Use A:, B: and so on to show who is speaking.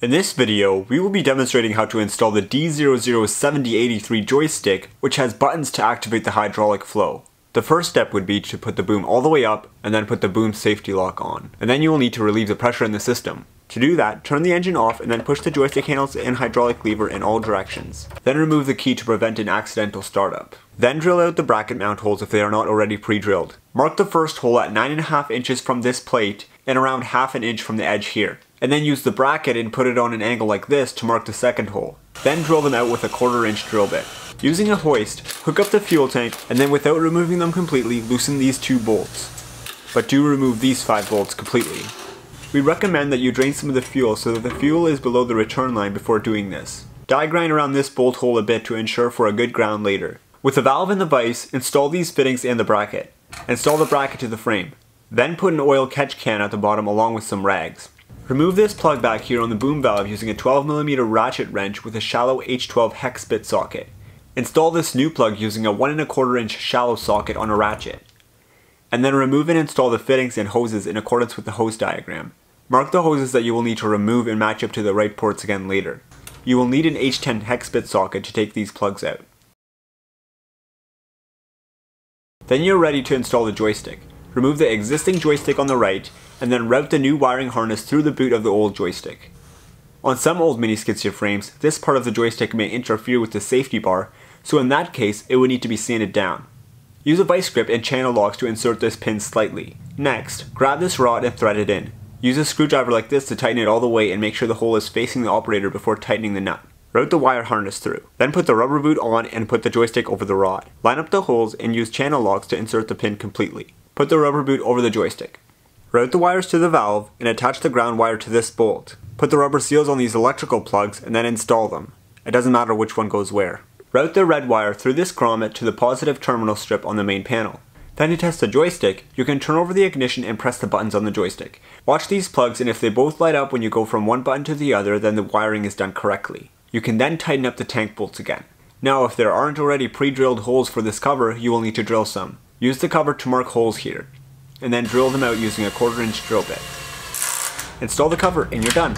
A: In this video, we will be demonstrating how to install the D007083 joystick, which has buttons to activate the hydraulic flow. The first step would be to put the boom all the way up, and then put the boom safety lock on. And then you will need to relieve the pressure in the system. To do that, turn the engine off and then push the joystick handles and hydraulic lever in all directions. Then remove the key to prevent an accidental startup. Then drill out the bracket mount holes if they are not already pre-drilled. Mark the first hole at 9.5 inches from this plate and around half an inch from the edge here. And then use the bracket and put it on an angle like this to mark the second hole. Then drill them out with a 1/4 inch drill bit. Using a hoist, hook up the fuel tank and then without removing them completely, loosen these 2 bolts. But do remove these 5 bolts completely. We recommend that you drain some of the fuel so that the fuel is below the return line before doing this. Die grind around this bolt hole a bit to ensure for a good ground later. With the valve and the vise, install these fittings and the bracket. Install the bracket to the frame. Then put an oil catch can at the bottom along with some rags. Remove this plug back here on the boom valve using a 12mm ratchet wrench with a shallow H12 hex bit socket. Install this new plug using a 1 1/4 inch shallow socket on a ratchet. And then remove and install the fittings and hoses in accordance with the hose diagram. Mark the hoses that you will need to remove and match up to the right ports again later. You will need an H10 hex bit socket to take these plugs out. Then you're ready to install the joystick. Remove the existing joystick on the right, and then route the new wiring harness through the boot of the old joystick. On some old mini Skidsteer frames, this part of the joystick may interfere with the safety bar, so in that case, it would need to be sanded down. Use a vice grip and channel locks to insert this pin slightly. Next, grab this rod and thread it in. Use a screwdriver like this to tighten it all the way and make sure the hole is facing the operator before tightening the nut. Route the wire harness through. Then put the rubber boot on and put the joystick over the rod. Line up the holes and use channel locks to insert the pin completely. Put the rubber boot over the joystick. Route the wires to the valve and attach the ground wire to this bolt. Put the rubber seals on these electrical plugs and then install them. It doesn't matter which one goes where. Route the red wire through this grommet to the positive terminal strip on the main panel. Then to test the joystick, you can turn over the ignition and press the buttons on the joystick. Watch these plugs, and if they both light up when you go from one button to the other, then the wiring is done correctly. You can then tighten up the tank bolts again. Now if there aren't already pre-drilled holes for this cover, you will need to drill some. Use the cover to mark holes here, and then drill them out using a 1/4 inch drill bit. Install the cover and you're done.